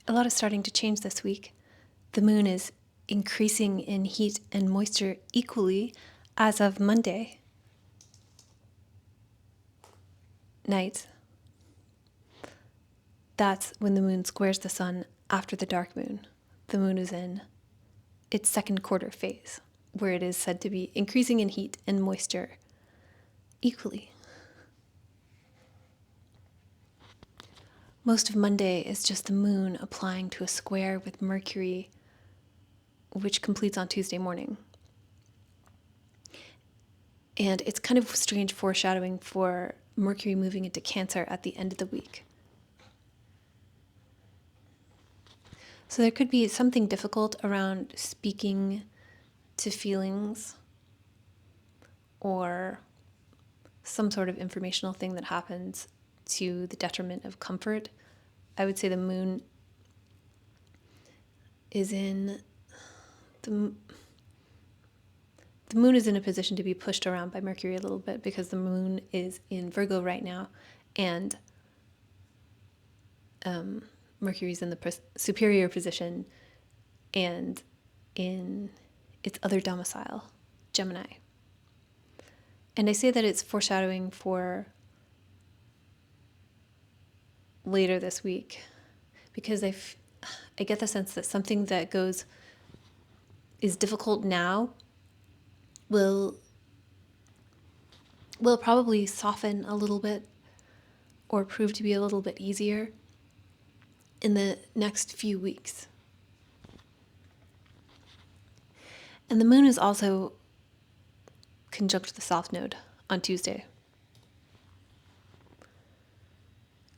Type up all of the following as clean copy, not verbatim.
a lot is starting to change this week. The moon is increasing in heat and moisture equally as of Monday night. That's when the moon squares the sun after the dark moon. The moon is in its second quarter phase, where it is said to be increasing in heat and moisture equally. Most of Monday is just the moon applying to a square with Mercury, which completes on Tuesday morning. And it's kind of strange foreshadowing for Mercury moving into Cancer at the end of the week. So there could be something difficult around speaking to feelings or some sort of informational thing that happens to the detriment of comfort. I would say the moon is in the moon is in a position to be pushed around by Mercury a little bit because the moon is in Virgo right now, and Mercury's in the superior position and in its other domicile, Gemini. And I say that it's foreshadowing for later this week because I get the sense that something that is difficult now will probably soften a little bit or prove to be a little bit easier in the next few weeks. And the moon is also conjunct the South Node on Tuesday.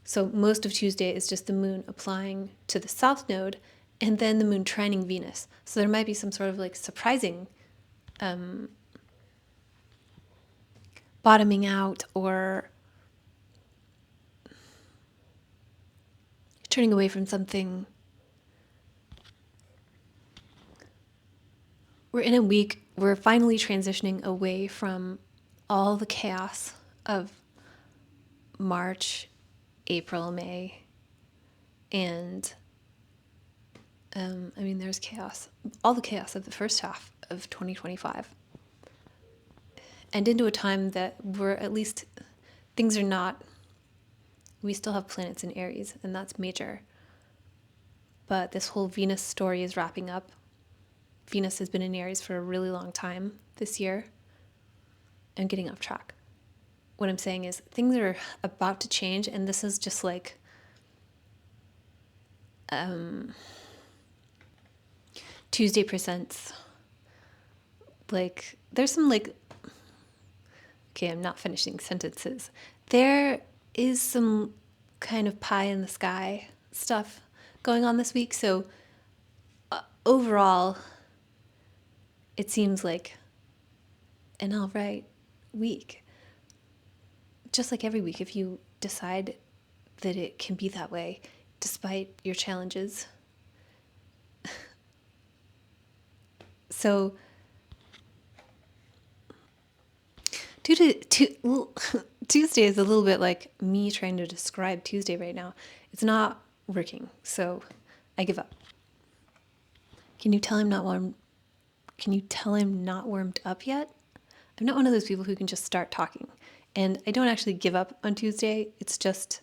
So most of Tuesday is just the moon applying to the South Node and then the moon trining Venus. So there might be some sort of like surprising bottoming out or turning away from something. We're in a week, we're finally transitioning away from all the chaos of March, April, May, and there's chaos, all the chaos of the first half of 2025, and into a time that things are not, we still have planets in Aries, and that's major. But this whole Venus story is wrapping up. Venus has been in Aries for a really long time this year. I'm getting off track. What I'm saying is things are about to change, and this is just like Tuesday presents. Like, there's some okay, I'm not finishing sentences. There is some kind of pie in the sky stuff going on this week. So overall, it seems like an all right week. Just like every week, if you decide that it can be that way, despite your challenges. So Tuesday is a little bit like me trying to describe Tuesday right now. It's not working, so I give up. Can you tell I'm not warm? Can you tell I'm not warmed up yet? I'm not one of those people who can just start talking. And I don't actually give up on Tuesday. It's just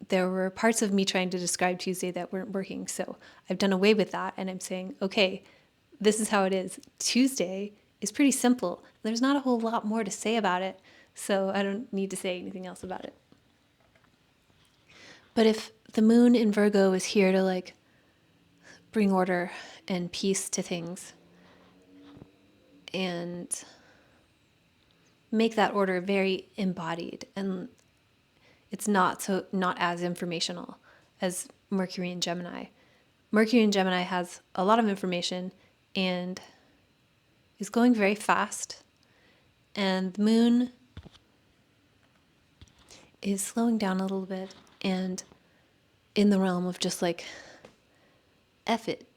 there were parts of me trying to describe Tuesday that weren't working. So I've done away with that. And I'm saying, okay, this is how it is. Tuesday is pretty simple. There's not a whole lot more to say about it. So I don't need to say anything else about it. But if the moon in Virgo is here to like bring order and peace to things and make that order very embodied, and it's not as informational as Mercury and Gemini. Mercury in Gemini has a lot of information and is going very fast, and the moon is slowing down a little bit and in the realm of just like F it.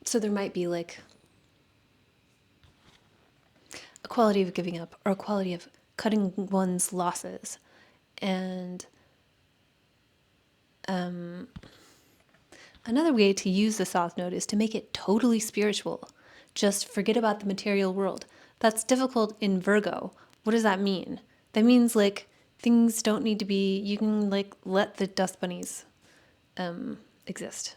So there might be like a quality of giving up or a quality of cutting one's losses. And another way to use the South Node is to make it totally spiritual. Just forget about the material world. That's difficult in Virgo. What does that mean? That means like things don't need to be, you can like let the dust bunnies exist.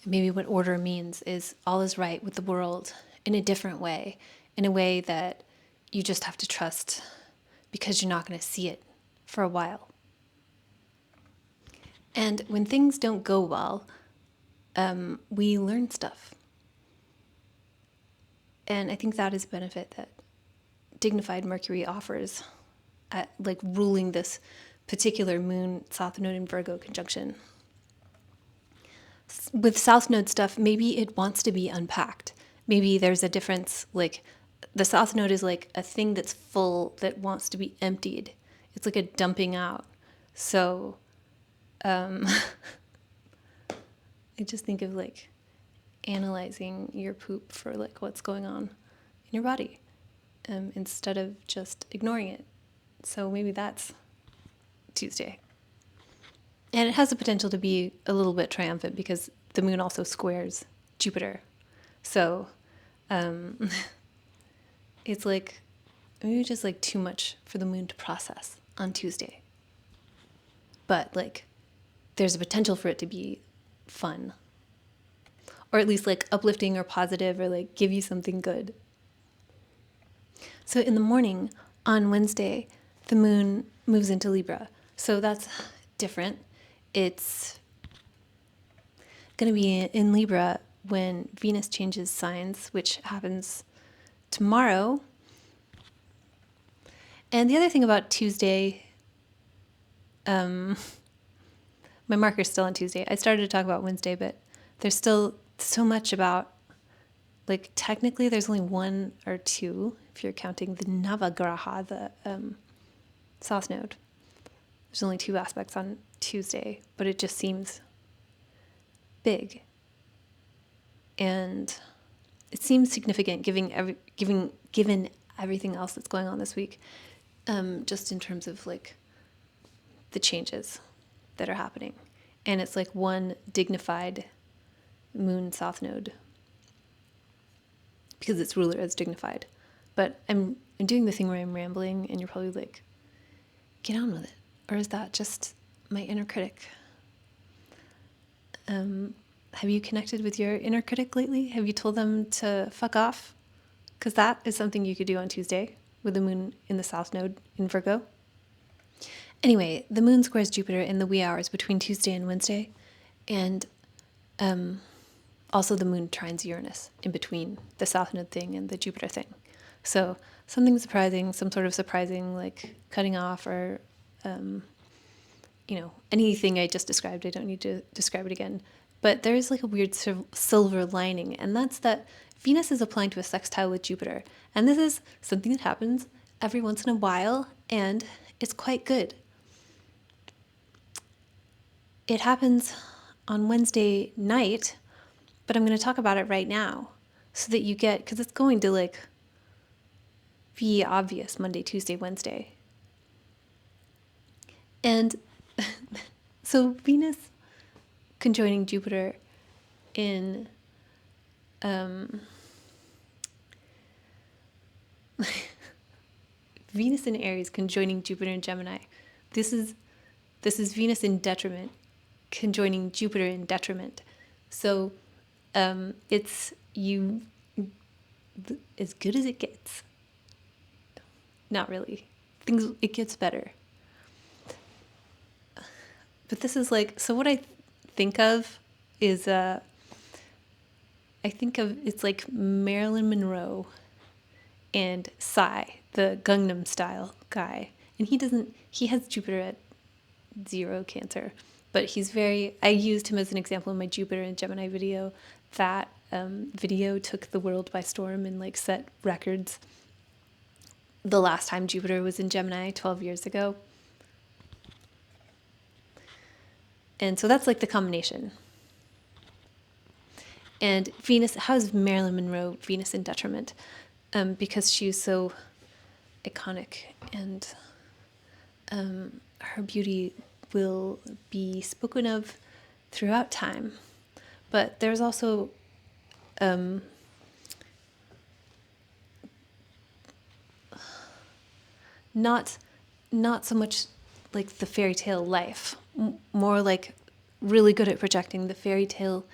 Maybe what order means is all is right with the world in a different way, in a way that you just have to trust because you're not going to see it for a while. And when things don't go well, we learn stuff. And I think that is a benefit that dignified Mercury offers at like ruling this particular moon South Node in Virgo conjunction. With South Node stuff, maybe it wants to be unpacked. Maybe there's a difference, like the South Node is like a thing that's full that wants to be emptied. It's like a dumping out. So I just think of like analyzing your poop for like what's going on in your body instead of just ignoring it. So maybe that's Tuesday. And it has the potential to be a little bit triumphant because the moon also squares Jupiter. So it's like maybe just like too much for the moon to process on Tuesday. But like there's a potential for it to be fun. Or at least like uplifting or positive or like give you something good. So in the morning on Wednesday, the moon moves into Libra. So that's different. It's going to be in Libra when Venus changes signs, which happens tomorrow. And the other thing about Tuesday, my marker's still on Tuesday. I started to talk about Wednesday, but there's still so much about, like technically there's only one or two, if you're counting the Navagraha, the South Node. There's only two aspects on Tuesday, but it just seems big. And it seems significant given everything else that's going on this week, just in terms of like the changes that are happening. And it's like one dignified moon South Node because its ruler is dignified. But I'm doing the thing where I'm rambling and you're probably like, get on with it. Or is that just my inner critic? Have you connected with your inner critic lately? Have you told them to fuck off? Because that is something you could do on Tuesday with the moon in the South Node in Virgo. Anyway, the moon squares Jupiter in the wee hours between Tuesday and Wednesday. And also the moon trines Uranus in between the South Node thing and the Jupiter thing. So something surprising, some sort of surprising, like cutting off or, anything I just described. I don't need to describe it again. But there is like a weird silver lining, and that's that Venus is applying to a sextile with Jupiter. And this is something that happens every once in a while, and it's quite good. It happens on Wednesday night, but I'm going to talk about it right now so that you get, because it's going to like be obvious Monday, Tuesday, Wednesday. And so Venus conjoining Jupiter in Venus in Aries conjoining Jupiter in Gemini. This is Venus in detriment conjoining Jupiter in detriment. So it's you as good as it gets. Not really. It gets better. But this is like, so what I think of is, it's like Marilyn Monroe and Psy, the Gangnam Style guy. And he has Jupiter at 0 Cancer, but I used him as an example in my Jupiter and Gemini video. That video took the world by storm and like set records. The last time Jupiter was in Gemini 12 years ago. And so that's like the combination. And Venus, how is Marilyn Monroe Venus in detriment? Because she's so iconic, and her beauty will be spoken of throughout time. But there's also not so much like the fairy tale life, more like really good at projecting the fairy tale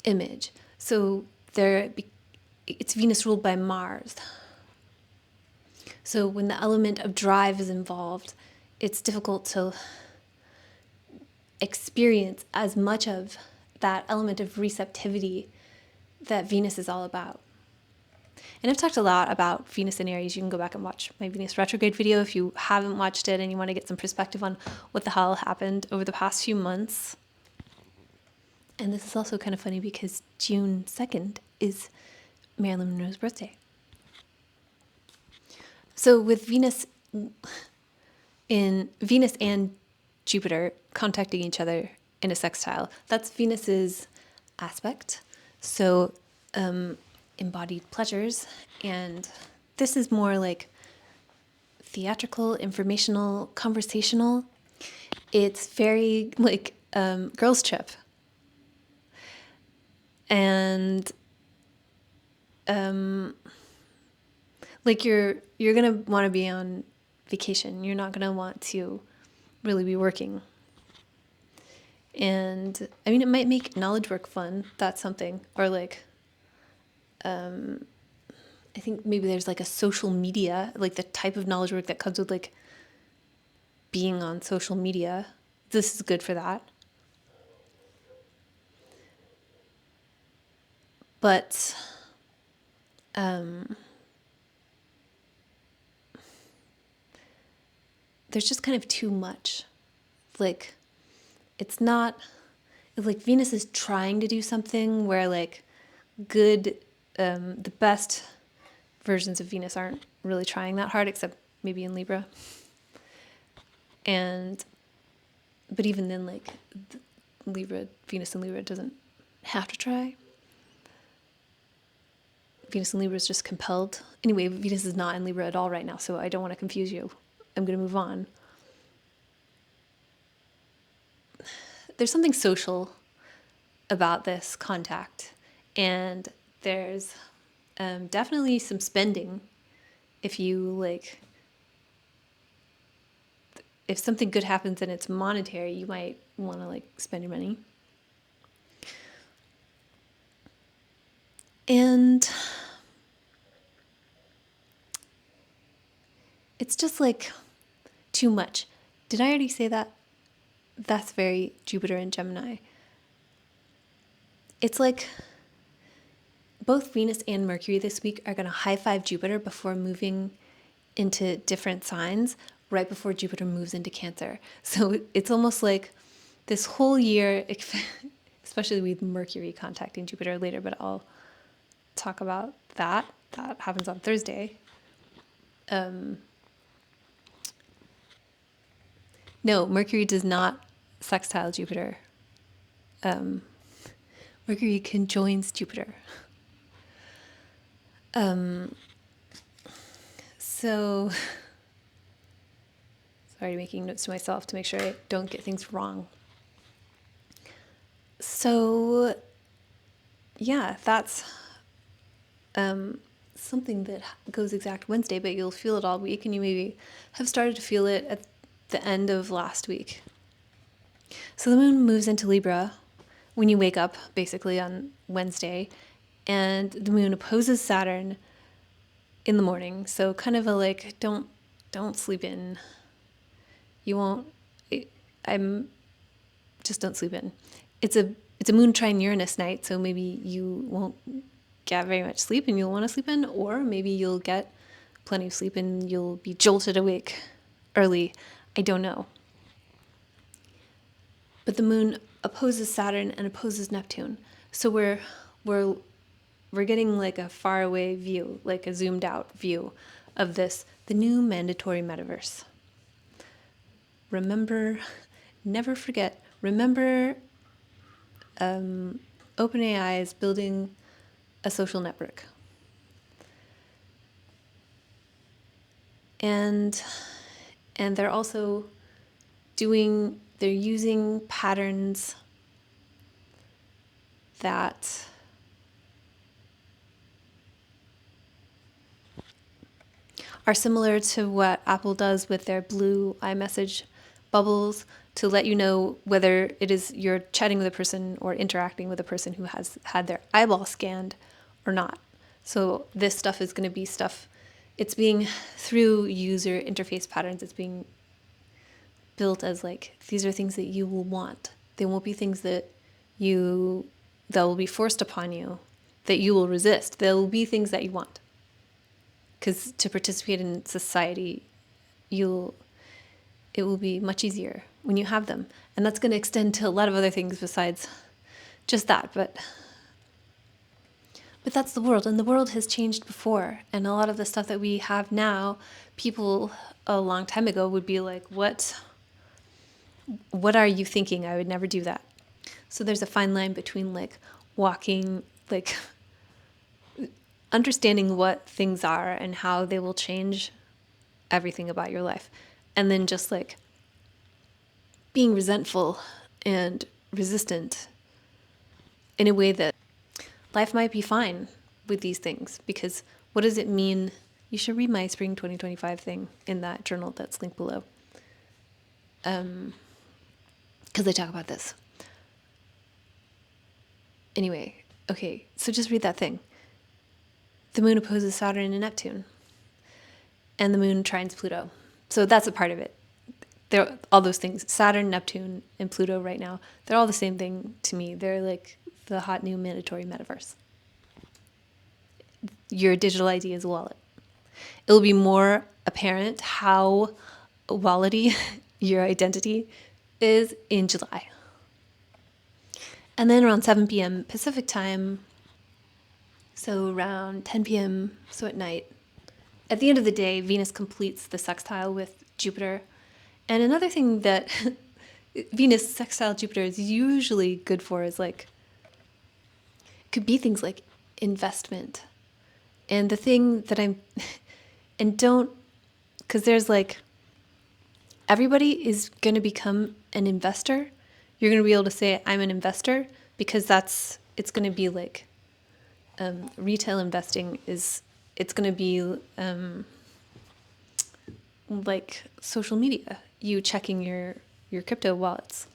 image. So it's Venus ruled by Mars. So when the element of drive is involved, it's difficult to experience as much of that element of receptivity that Venus is all about. And I've talked a lot about Venus in Aries. You can go back and watch my Venus retrograde video if you haven't watched it and you want to get some perspective on what the hell happened over the past few months. And this is also kind of funny because June 2nd is Marilyn Monroe's birthday. So with Venus and Jupiter contacting each other in a sextile, that's Venus's aspect. So embodied pleasures, and this is more like theatrical, informational, conversational. It's very like girls' trip. And like you're gonna want to be on vacation. You're not gonna want to really be working. And I mean, it might make knowledge work fun. That's something. Or like, I think maybe there's like a social media, like the type of knowledge work that comes with like being on social media. This is good for that. But there's just kind of too much. Like, it's not like Venus is trying to do something where like good, the best versions of Venus aren't really trying that hard, except maybe in Libra. But even then, like Venus in Libra doesn't have to try. Venus in Libra is just compelled. Anyway, Venus is not in Libra at all right now, so I don't want to confuse you. I'm going to move on. There's something social about this contact, and there's definitely some spending. If something good happens and it's monetary, you might want to like spend your money. And it's just like too much. Did I already say that? That's very Jupiter and Gemini. It's like both Venus and Mercury this week are going to high-five Jupiter before moving into different signs, right before Jupiter moves into Cancer. So it's almost like this whole year, especially with Mercury contacting Jupiter later, but I'll talk about that. That happens on Thursday. No, Mercury does not sextile Jupiter. Mercury conjoins Jupiter. So, sorry, making notes to myself to make sure I don't get things wrong. So, yeah, that's something that goes exact Wednesday, but you'll feel it all week, and you maybe have started to feel it at the end of last week. So the moon moves into Libra when you wake up, basically on Wednesday, and the moon opposes Saturn in the morning. So kind of a like, don't sleep in. You won't. Just don't sleep in. It's a moon trine Uranus night, so maybe you won't get very much sleep and you'll want to sleep in, or maybe you'll get plenty of sleep and you'll be jolted awake early. I don't know. But the moon opposes Saturn and opposes Neptune. So we're getting like a faraway view, like a zoomed out view of this, the new mandatory metaverse. Remember, never forget, remember OpenAI is building a social network. and they're also they're using patterns that are similar to what Apple does with their blue iMessage bubbles to let you know whether it is you're chatting with a person or interacting with a person who has had their eyeball scanned or not. So this stuff is going to be stuff, it's being through user interface patterns, it's being built as like, these are things that you will want. They won't be things that will be forced upon you, that you will resist. There will be things that you want. Because to participate in society, it will be much easier when you have them. And that's going to extend to a lot of other things besides just that. But that's the world, and the world has changed before. And a lot of the stuff that we have now, people a long time ago would be like, what are you thinking? I would never do that. So there's a fine line between like walking, like understanding what things are and how they will change everything about your life, and then just like being resentful and resistant in a way that life might be fine with these things. Because what does it mean? You should read my spring 2025 thing in that journal that's linked below, because I talk about this. Anyway, okay, so just read that thing. The moon opposes Saturn and Neptune, and the moon trines Pluto. So that's a part of it. They're all those things, Saturn, Neptune, and Pluto right now, they're all the same thing to me. They're like the hot new mandatory metaverse. Your digital ID is a wallet. It'll be more apparent how wallety your identity is in July. And then around 7 p.m. Pacific time, so around 10 p.m., so at night, at the end of the day, Venus completes the sextile with Jupiter. And another thing that Venus sextile Jupiter is usually good for is like, it could be things like investment. And the thing that because there's like, everybody is going to become an investor. You're going to be able to say, I'm an investor, because it's going to be like, retail investing it's going to be like social media, you checking your crypto wallets.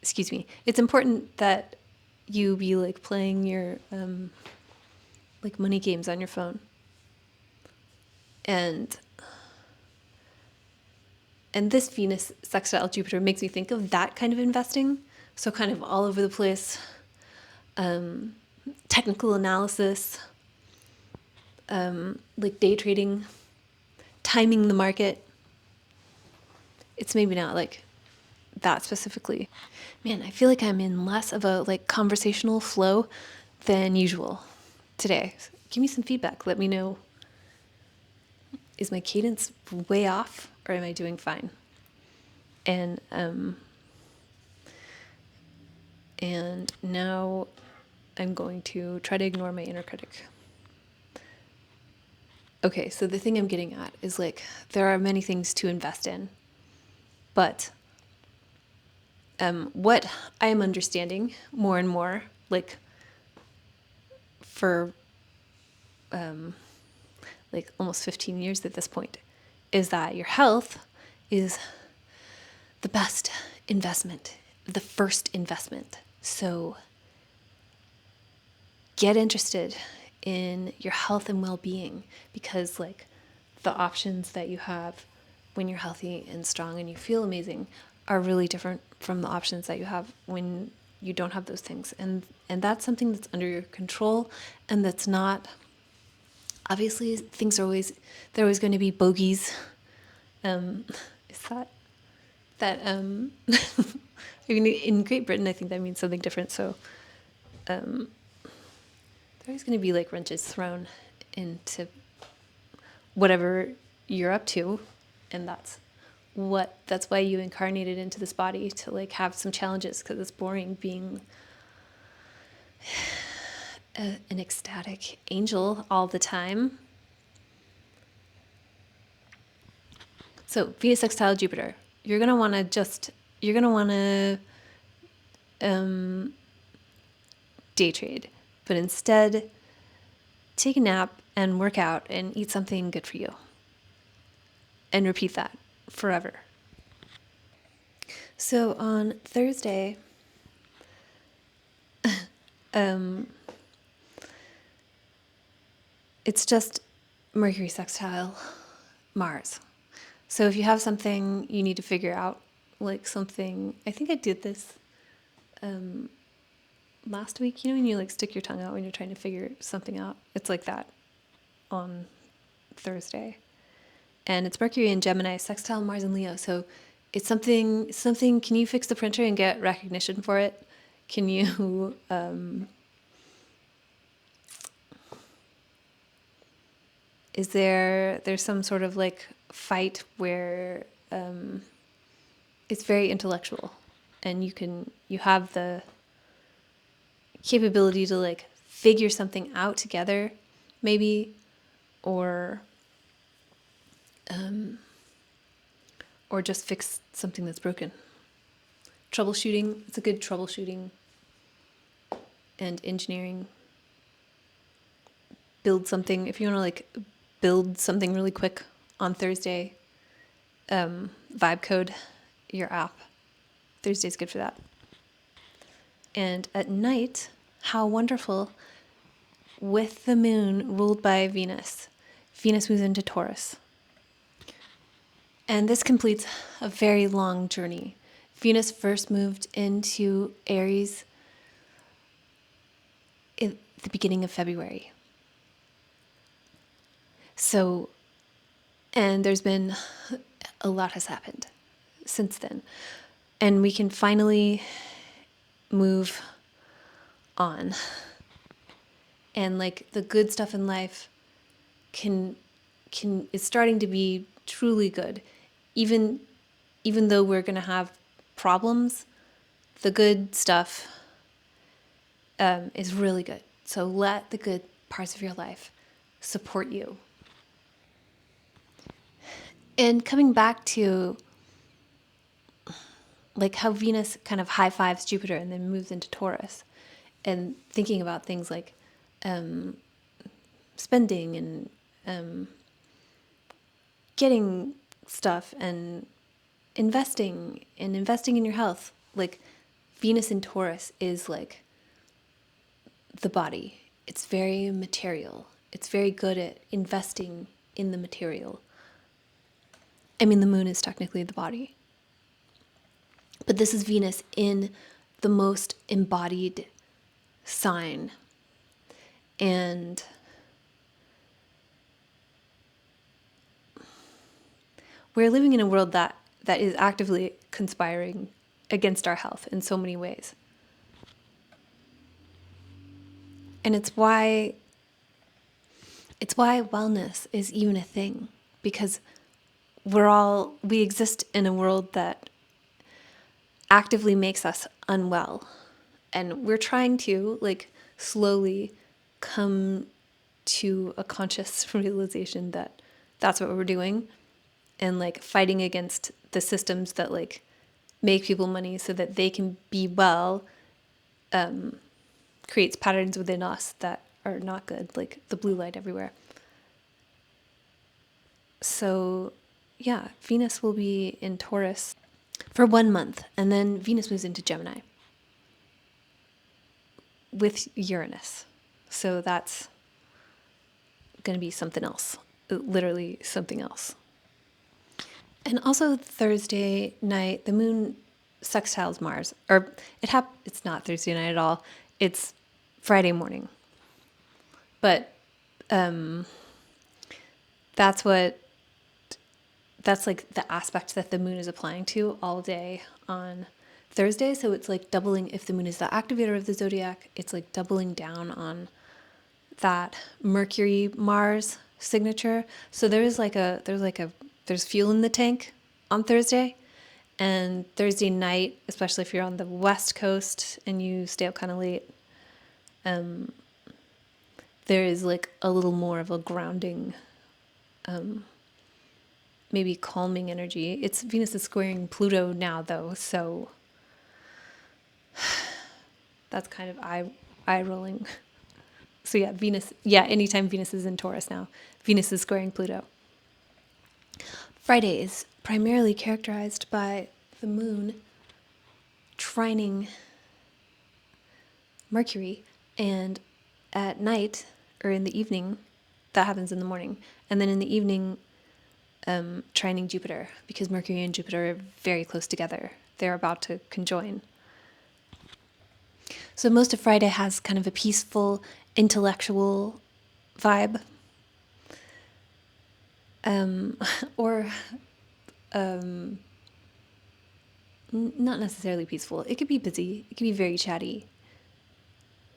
Excuse me. It's important that you be like playing your like money games on your phone. And this Venus sextile Jupiter makes me think of that kind of investing. So kind of all over the place, technical analysis, like day trading, timing the market. It's maybe not like that specifically. Man, I feel like I'm in less of a like conversational flow than usual today. Give me some feedback. Let me know. Is my cadence way off, or am I doing fine? And now I'm going to try to ignore my inner critic. Okay, so the thing I'm getting at is like, there are many things to invest in, but what I am understanding more and more, like for like almost 15 years at this point, is that your health is the best investment, the first investment. So get interested in your health and well-being, because like the options that you have when you're healthy and strong and you feel amazing are really different from the options that you have when you don't have those things. And that's something that's under your control, and that's not, obviously things are always, there are always going to be bogeys. Is that I mean, in Great Britain, I think that means something different. So there's always going to be like wrenches thrown into whatever you're up to, and that's why you incarnated into this body, to like have some challenges, because it's boring being an ecstatic angel all the time. So Venus sextile Jupiter, you're going to want to day trade, but instead take a nap and work out and eat something good for you. And repeat that forever. So on Thursday, it's just Mercury sextile Mars. So if you have something you need to figure out, like something, I think I did this last week, when you like stick your tongue out when you're trying to figure something out. It's like that on Thursday. And it's Mercury in Gemini, sextile Mars and Leo. So it's something, can you fix the printer and get recognition for it? Can you, there's some sort of like fight where it's very intellectual, and you have the capability to like figure something out together, maybe, or just fix something that's broken. Troubleshooting, it's a good troubleshooting and engineering. Build something, if you want to like build something really quick on Thursday, vibe code your app. Thursday's good for that. And at night, how wonderful, with the moon ruled by Venus. Venus moves into Taurus. And this completes a very long journey. Venus first moved into Aries at the beginning of February. So, and there's been a lot has happened since then. And we can finally move on. And like the good stuff in life is starting to be truly good. Even though we're going to have problems, the good stuff is really good. So let the good parts of your life support you. And coming back to like how Venus kind of high fives Jupiter and then moves into Taurus, and thinking about things like spending and getting stuff and investing in your health. Like Venus in Taurus is like the body. It's very material. It's very good at investing in the material. I mean, the moon is technically the body. But this is Venus in the most embodied sign. And we're living in a world that is actively conspiring against our health in so many ways. And it's why wellness is even a thing, because we exist in a world that actively makes us unwell. And we're trying to like slowly come to a conscious realization that that's what we're doing, and like fighting against the systems that like make people money so that they can be well, creates patterns within us that are not good, like the blue light everywhere. So yeah, Venus will be in Taurus for 1 month, and then Venus moves into Gemini with Uranus. So that's going to be something else, literally something else. And also Thursday night, the moon sextiles Mars, or it's not Thursday night at all. It's Friday morning. But that's like the aspect that the moon is applying to all day on Thursday. So it's like doubling, if the moon is the activator of the zodiac, it's like doubling down on that Mercury Mars signature. So there's fuel in the tank on Thursday. And Thursday night, especially if you're on the West Coast and you stay up kind of late, there is like a little more of a grounding, maybe calming energy. It's Venus is squaring Pluto now though, so that's kind of eye rolling. So yeah, Venus, yeah, anytime Venus is in Taurus now, Venus is squaring Pluto. Friday is primarily characterized by the moon trining Mercury, and at night or in the evening, that happens in the morning, and then in the evening, trining Jupiter, because Mercury and Jupiter are very close together. They're about to conjoin. So most of Friday has kind of a peaceful, intellectual vibe, or not necessarily peaceful. It could be busy. It could be very chatty.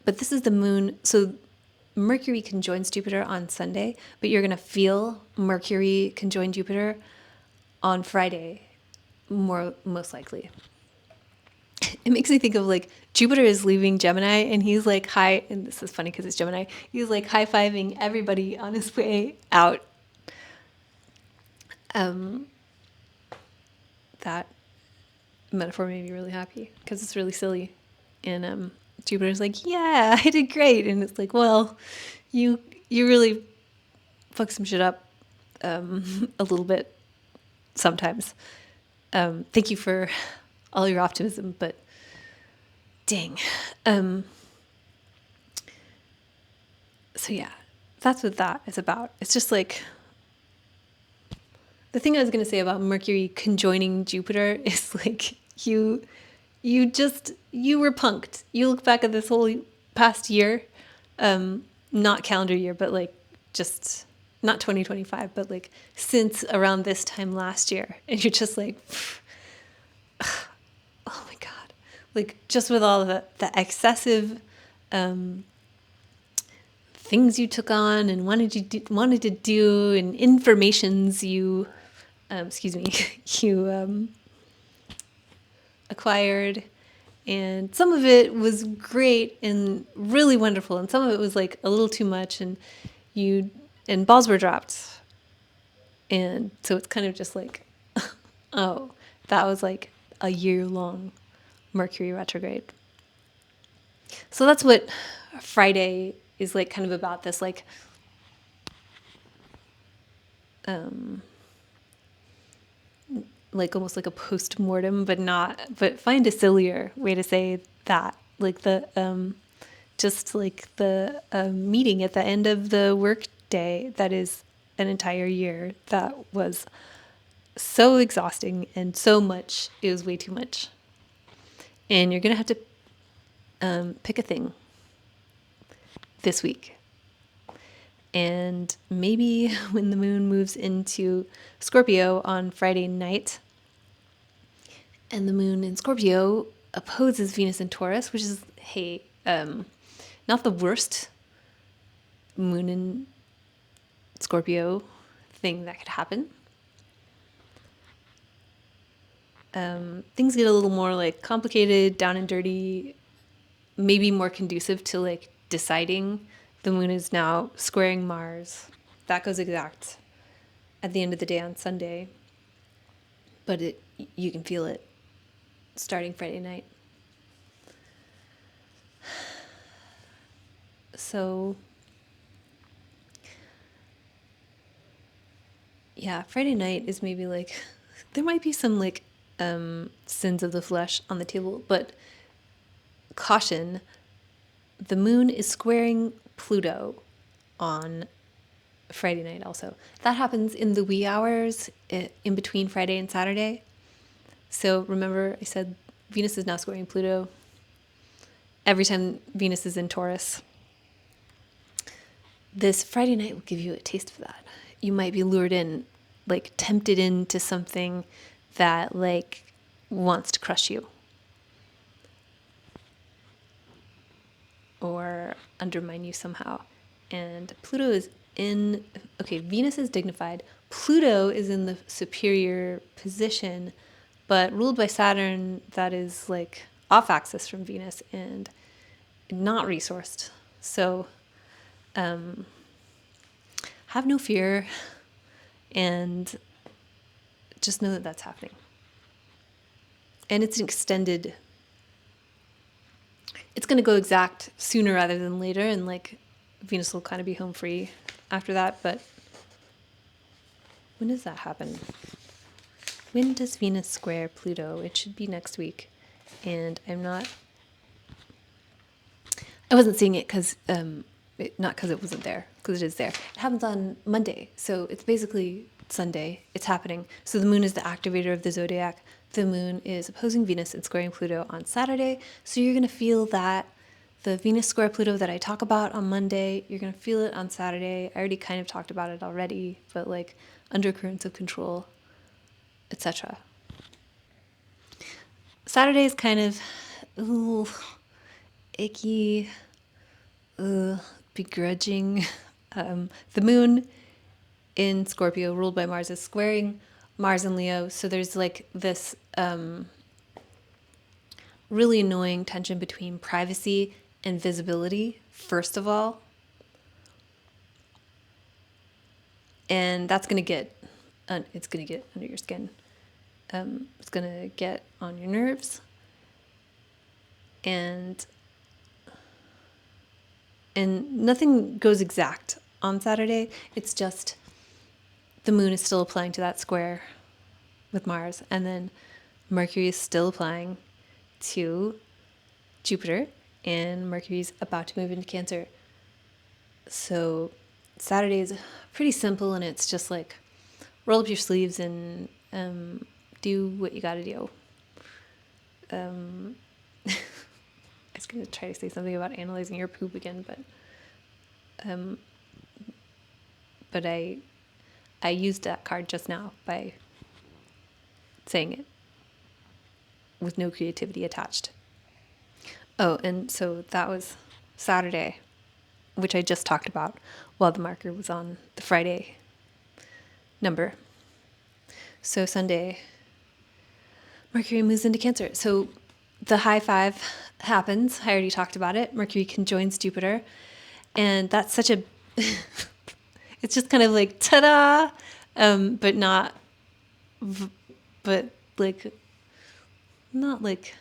But this is the moon. So Mercury conjoins Jupiter on Sunday, but you're going to feel Mercury conjoin Jupiter on Friday, most likely. It makes me think of like Jupiter is leaving Gemini and he's like and this is funny because it's Gemini, he's like high-fiving everybody on his way out. That metaphor made me really happy because it's really silly. And Jupiter's like, yeah, I did great. And it's like, well, you really fuck some shit up a little bit sometimes. Thank you for all your optimism, but dang. So yeah, that's what that is about. It's just like, the thing I was going to say about Mercury conjoining Jupiter is like, you were punked. You look back at this whole past year, not calendar year, but like just not 2025, but like since around this time last year. And you're just like, oh my God. Like just with all the excessive things you took on and wanted to do and informations you, you acquired. And some of it was great and really wonderful. And some of it was like a little too much and balls were dropped. And so it's kind of just like, oh, that was like a year-long Mercury retrograde. So that's what Friday is like, kind of about this, like, like almost like a post-mortem, but find a sillier way to say that. Like just like the meeting at the end of the work day that is an entire year that was so exhausting and so much, it was way too much. And you're going to have to pick a thing this week. And maybe when the moon moves into Scorpio on Friday night, and the moon in Scorpio opposes Venus in Taurus, which is, hey, not the worst moon in Scorpio thing that could happen. Things get a little more like complicated, down and dirty, maybe more conducive to like deciding. The moon is now squaring Mars. That goes exact at the end of the day on Sunday, but you can feel it starting Friday night. So yeah, Friday night is maybe like, there might be some like sins of the flesh on the table, but caution, the moon is squaring Pluto on Friday night also. That happens in the wee hours in between Friday and Saturday. So remember I said Venus is now squaring Pluto every time Venus is in Taurus. This Friday night will give you a taste of that. You might be lured in, like tempted into something that like wants to crush you or undermine you somehow. And Pluto is Venus is dignified. Pluto is in the superior position, but ruled by Saturn, that is like off axis from Venus and not resourced. So have no fear and just know that that's happening. And it's an extended, it's going to go exact sooner rather than later. And like Venus will kind of be home free after that. But when does that happen? When does Venus square Pluto? It should be next week. And I wasn't seeing it because, not because it wasn't there, because it is there. It happens on Monday. So it's basically Sunday. It's happening. So the moon is the activator of the zodiac. The moon is opposing Venus and squaring Pluto on Saturday. So you're going to feel that the Venus square Pluto that I talk about on Monday, you're going to feel it on Saturday. I already kind of talked about it already, but like undercurrents of control, etc. Saturday is kind of icky, begrudging. The moon in Scorpio, ruled by Mars, is squaring Mars in Leo. So there's like this really annoying tension between privacy and visibility, first of all. And that's going to get, it's going to get under your skin. It's going to get on your nerves. And nothing goes exact on Saturday. It's just the moon is still applying to that square with Mars. And then Mercury is still applying to Jupiter. And Mercury's about to move into Cancer. So Saturday is pretty simple, and it's just like roll up your sleeves and do what you got to do. I was going to try to say something about analyzing your poop again, but I used that card just now by saying it with no creativity attached. Oh, and so that was Saturday, which I just talked about while the marker was on the Friday number. So Sunday, Mercury moves into Cancer. So the high five happens. I already talked about it. Mercury conjoins Jupiter. And that's such a... it's just kind of like, ta-da! But not... But like... Not like...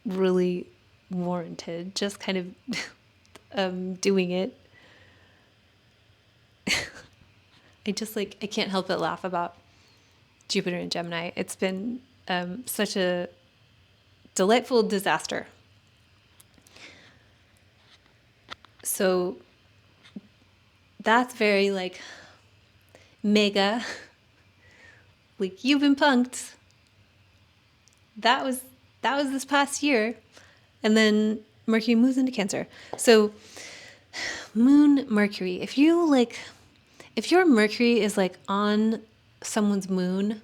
really warranted. Just kind of doing it. I can't help but laugh about Jupiter and Gemini. It's been such a delightful disaster. So that's very like mega, like you've been punked. That was this past year. And then Mercury moves into Cancer. So Moon Mercury, if your Mercury is like on someone's moon,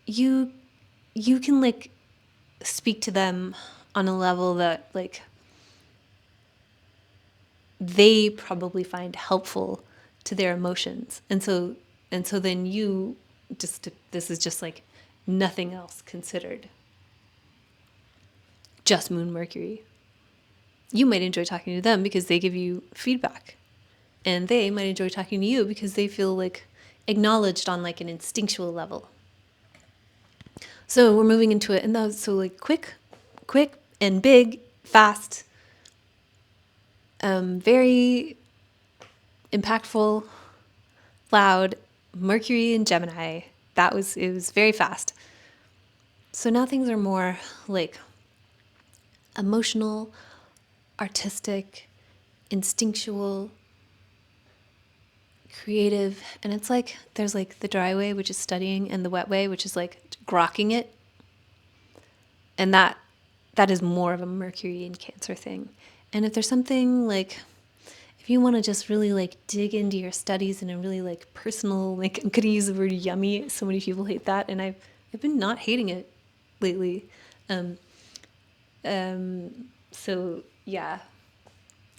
you can like speak to them on a level that like they probably find helpful to their emotions. And so then you just, this is just like nothing else considered. Just Moon Mercury. You might enjoy talking to them because they give you feedback. And they might enjoy talking to you because they feel like acknowledged on like an instinctual level. So we're moving into it. And that was so like quick and big, fast, very impactful, loud, Mercury and Gemini. It was very fast. So now things are more like emotional, artistic, instinctual, creative. And it's like there's like the dry way, which is studying, and the wet way, which is like grokking it. And that is more of a Mercury and Cancer thing. And if there's something like, if you want to just really like dig into your studies in a really like personal, like I'm going to use the word yummy. So many people hate that. And I've been not hating it lately. So yeah,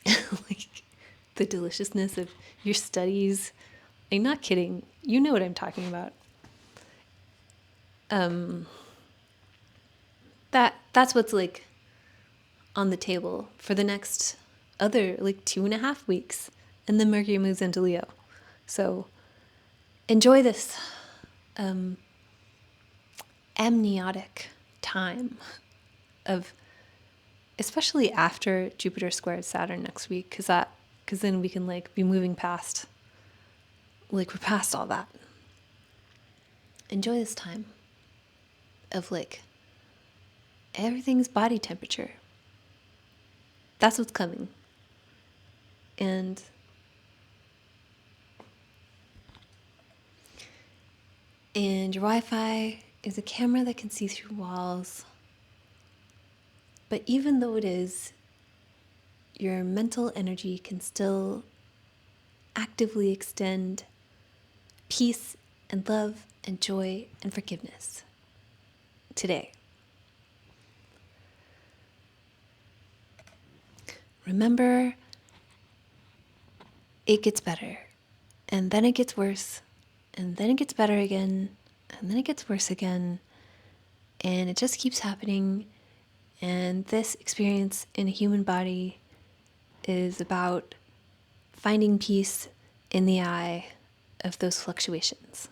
like the deliciousness of your studies. I'm not kidding. You know what I'm talking about. That's what's like on the table for the next other like 2.5 weeks, and then Mercury moves into Leo. So enjoy this amniotic time of, especially after Jupiter squares Saturn next week, because then we can like be moving past, like we're past all that. Enjoy this time of like everything's body temperature. That's what's coming. And your Wi-Fi is a camera that can see through walls. But even though it is, your mental energy can still actively extend peace and love and joy and forgiveness today. Remember, it gets better, and then it gets worse, and then it gets better again, and then it gets worse again, and it just keeps happening. And this experience in a human body is about finding peace in the eye of those fluctuations.